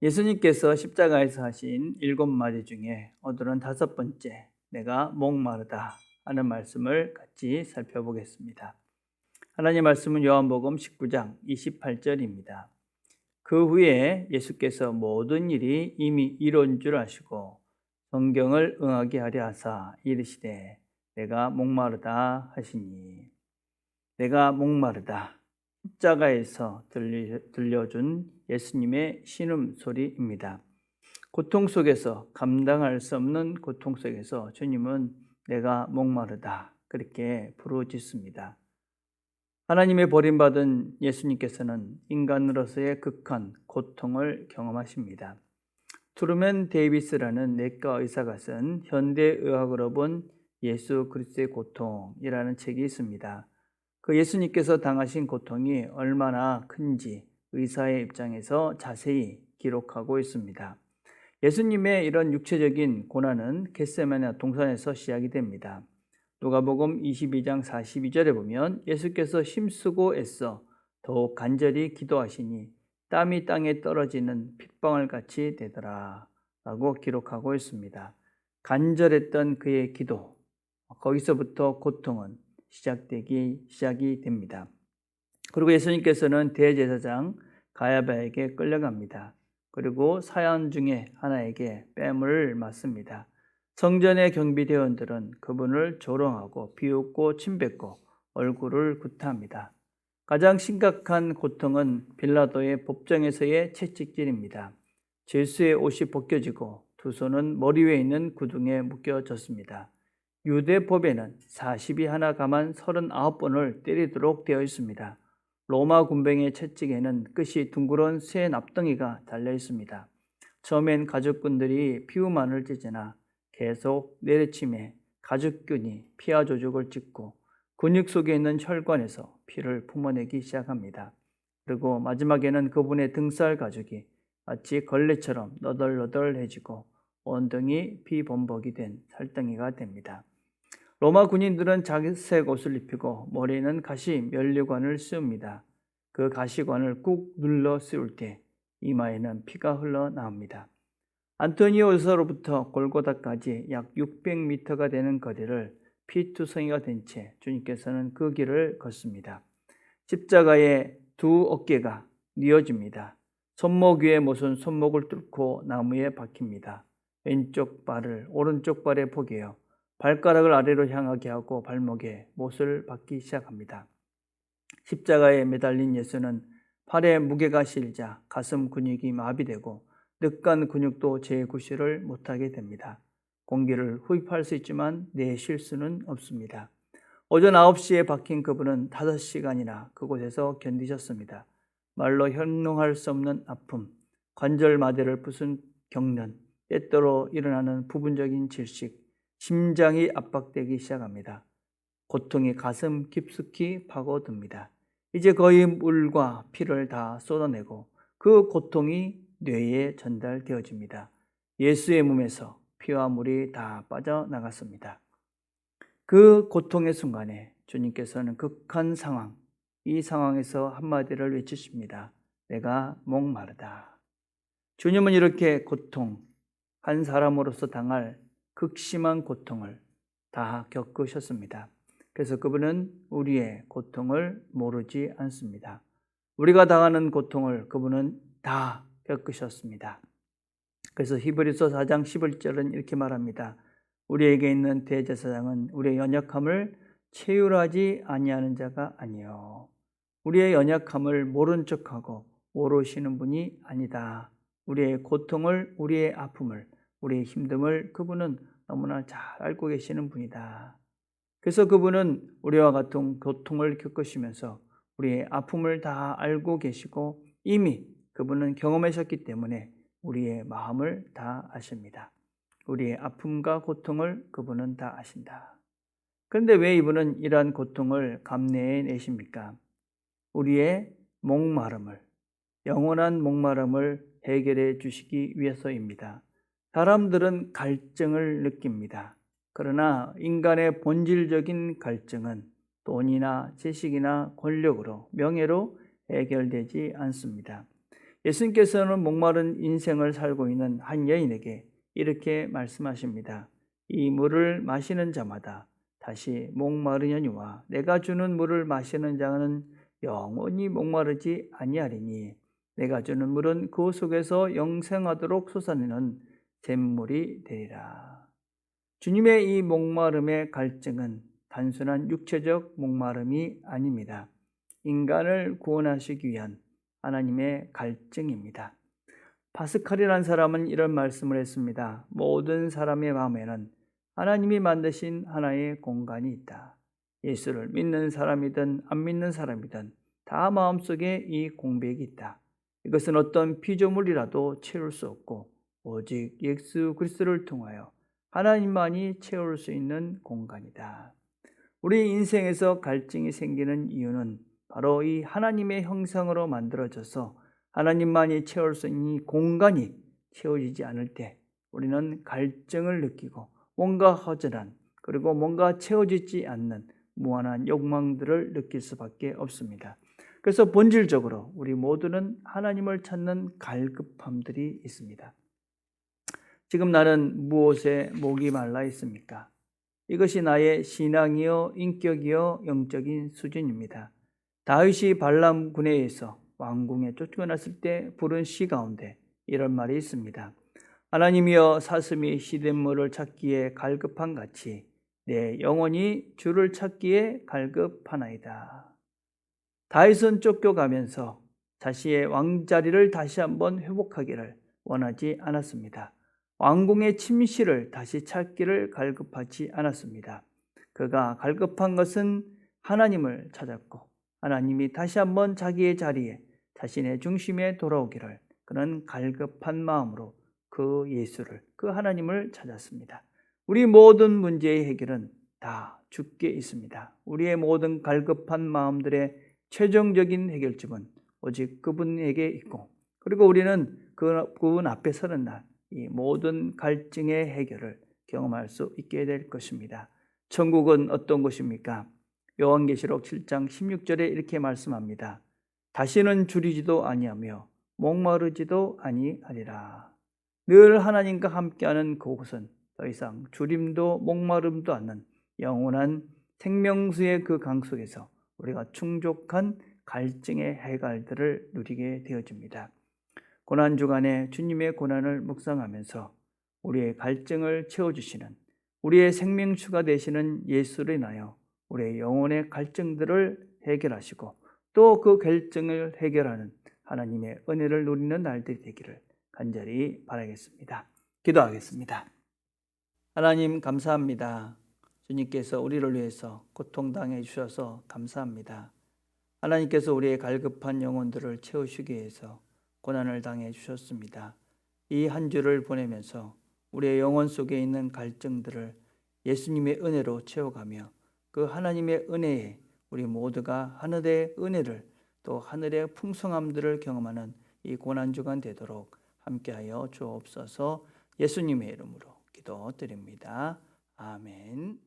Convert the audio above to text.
예수님께서 십자가에서 하신 7마디 중에 오늘은 5번째, 내가 목마르다 하는 말씀을 같이 살펴보겠습니다. 하나님 말씀은 요한복음 19장 28절입니다. 그 후에 예수께서 모든 일이 이미 이룬 줄 아시고 성경을 응하게 하려 하사 이르시되 내가 목마르다 하시니, 내가 목마르다, 십자가에서 들려준 예수님의 신음소리입니다. 고통 속에서, 감당할 수 없는 고통 속에서 주님은 내가 목마르다 그렇게 부르짖습니다. 하나님의 버림받은 예수님께서는 인간으로서의 극한 고통을 경험하십니다. 트루먼 데이비스라는 내과 의사가 쓴 현대의학으로 본 예수 그리스도의 고통이라는 책이 있습니다. 그 예수님께서 당하신 고통이 얼마나 큰지 의사의 입장에서 자세히 기록하고 있습니다. 예수님의 이런 육체적인 고난은 겟세마네 동산에서 시작이 됩니다. 누가복음 22장 42절에 보면 예수께서 힘쓰고 애써 더욱 간절히 기도하시니 땀이 땅에 떨어지는 핏방울 같이 되더라 라고 기록하고 있습니다. 간절했던 그의 기도, 거기서부터 고통은 시작이 됩니다. 그리고 예수님께서는 대제사장 가야바에게 끌려갑니다. 그리고 사연 중에 하나에게 뺨을 맞습니다. 성전의 경비대원들은 그분을 조롱하고 비웃고 침뱉고 얼굴을 구타합니다. 가장 심각한 고통은 빌라도의 법정에서의 채찍질입니다. 죄수의 옷이 벗겨지고 두 손은 머리 위에 있는 구둥에 묶여졌습니다. 유대 법에는 40이 하나 감한 39번을 때리도록 되어 있습니다. 로마 군병의 채찍에는 끝이 둥그런 쇠 납덩이가 달려 있습니다. 처음엔 가죽끈들이 피우만을 찢으나 계속 내리침에 가죽끈이 피하 조직을 찢고 근육 속에 있는 혈관에서 피를 품어내기 시작합니다. 그리고 마지막에는 그분의 등살 가죽이 마치 걸레처럼 너덜너덜해지고 온등이 피범벅이 된 살덩이가 됩니다. 로마 군인들은 자색 옷을 입히고 머리에는 가시 면류관을 씌웁니다. 그 가시관을 꾹 눌러 씌울 때 이마에는 피가 흘러나옵니다. 안토니오에서로부터 골고다까지 약 600m가 되는 거리를 피투성이가 된 채 주님께서는 그 길을 걷습니다. 십자가의 두 어깨가 뉘어집니다. 손목 위에 못은 손목을 뚫고 나무에 박힙니다. 왼쪽 발을 오른쪽 발에 포개어 발가락을 아래로 향하게 하고 발목에 못을 박기 시작합니다. 십자가에 매달린 예수는 팔에 무게가 실자 가슴 근육이 마비되고 늦간 근육도 재구실을 못하게 됩니다. 공기를 흡입할 수 있지만 내쉴 수는 없습니다. 오전 9시에 박힌 그분은 5시간이나 그곳에서 견디셨습니다. 말로 형용할 수 없는 아픔, 관절 마디를 부순 경련, 때때로 일어나는 부분적인 질식, 심장이 압박되기 시작합니다. 고통이 가슴 깊숙이 파고듭니다. 이제 거의 물과 피를 다 쏟아내고 그 고통이 뇌에 전달되어집니다. 예수의 몸에서 피와 물이 다 빠져나갔습니다. 그 고통의 순간에 주님께서는 극한 상황, 이 상황에서 한마디를 외치십니다. 내가 목마르다. 주님은 이렇게 고통, 한 사람으로서 당할 극심한 고통을 다 겪으셨습니다. 그래서 그분은 우리의 고통을 모르지 않습니다. 우리가 당하는 고통을 그분은 다 겪으셨습니다. 그래서 히브리서 4장 11절은 이렇게 말합니다. 우리에게 있는 대제사장은 우리의 연약함을 체휼하지 아니하는 자가 아니요 우리의 연약함을 모른 척하고 모르시는 분이 아니다. 우리의 고통을, 우리의 아픔을, 우리의 힘듦을 그분은 너무나 잘 알고 계시는 분이다. 그래서 그분은 우리와 같은 고통을 겪으시면서 우리의 아픔을 다 알고 계시고 이미 그분은 경험하셨기 때문에 우리의 마음을 다 아십니다. 우리의 아픔과 고통을 그분은 다 아신다. 그런데 왜 이분은 이러한 고통을 감내해 내십니까? 우리의 목마름을, 영원한 목마름을 해결해 주시기 위해서입니다. 사람들은 갈증을 느낍니다. 그러나 인간의 본질적인 갈증은 돈이나 지식이나 권력으로, 명예로 해결되지 않습니다. 예수님께서는 목마른 인생을 살고 있는 한 여인에게 이렇게 말씀하십니다. 이 물을 마시는 자마다 다시 목마르려니와 내가 주는 물을 마시는 자는 영원히 목마르지 아니하리니 내가 주는 물은 그 속에서 영생하도록 솟아내는 샘물이 되리라. 주님의 이 목마름의 갈증은 단순한 육체적 목마름이 아닙니다. 인간을 구원하시기 위한 하나님의 갈증입니다. 파스칼이라는 사람은 이런 말씀을 했습니다. 모든 사람의 마음에는 하나님이 만드신 하나의 공간이 있다. 예수를 믿는 사람이든 안 믿는 사람이든 다 마음속에 이 공백이 있다. 이것은 어떤 피조물이라도 채울 수 없고 오직 예수 그리스도를 통하여 하나님만이 채울 수 있는 공간이다. 우리 인생에서 갈증이 생기는 이유는 바로 이 하나님의 형상으로 만들어져서 하나님만이 채울 수 있는 이 공간이 채워지지 않을 때 우리는 갈증을 느끼고 뭔가 허전한 그리고 뭔가 채워지지 않는 무한한 욕망들을 느낄 수밖에 없습니다. 그래서 본질적으로 우리 모두는 하나님을 찾는 갈급함들이 있습니다. 지금 나는 무엇에 목이 말라 있습니까? 이것이 나의 신앙이요 인격이요 영적인 수준입니다. 다윗이 발람 군에서 왕궁에 쫓겨났을 때 부른 시 가운데 이런 말이 있습니다. 하나님이여 사슴이 시냇물을 찾기에 갈급한 같이 내 영혼이 주를 찾기에 갈급하나이다. 다윗은 쫓겨가면서 자신의 왕자리를 다시 한번 회복하기를 원하지 않았습니다. 왕궁의 침실을 다시 찾기를 갈급하지 않았습니다. 그가 갈급한 것은 하나님을 찾았고 하나님이 다시 한번 자기의 자리에 자신의 중심에 돌아오기를 그는 갈급한 마음으로 그 예수를 그 하나님을 찾았습니다. 우리 모든 문제의 해결은 다 주께 있습니다. 우리의 모든 갈급한 마음들의 최종적인 해결점은 오직 그분에게 있고 그리고 우리는 그분 앞에 서는 날 이 모든 갈증의 해결을 경험할 수 있게 될 것입니다. 천국은 어떤 곳입니까? 요한계시록 7장 16절에 이렇게 말씀합니다. 다시는 줄이지도 아니하며 목마르지도 아니하리라. 늘 하나님과 함께하는 그곳은 더 이상 줄임도 목마름도 않는 영원한 생명수의 그 강 속에서 우리가 충족한 갈증의 해갈들을 누리게 되어집니다. 고난주간에 주님의 고난을 묵상하면서 우리의 갈증을 채워주시는 우리의 생명수가 되시는 예수를 인하여 우리의 영혼의 갈증들을 해결하시고 또 그 갈증을 해결하는 하나님의 은혜를 누리는 날들이 되기를 간절히 바라겠습니다. 기도하겠습니다. 하나님 감사합니다. 주님께서 우리를 위해서 고통당해 주셔서 감사합니다. 하나님께서 우리의 갈급한 영혼들을 채우시기 위해서 고난을 당해 주셨습니다. 이 한 주를 보내면서 우리의 영혼 속에 있는 갈증들을 예수님의 은혜로 채워가며 그 하나님의 은혜에 우리 모두가 하늘의 은혜를 또 하늘의 풍성함들을 경험하는 이 고난주간 되도록 함께하여 주옵소서. 예수님의 이름으로 기도드립니다. 아멘.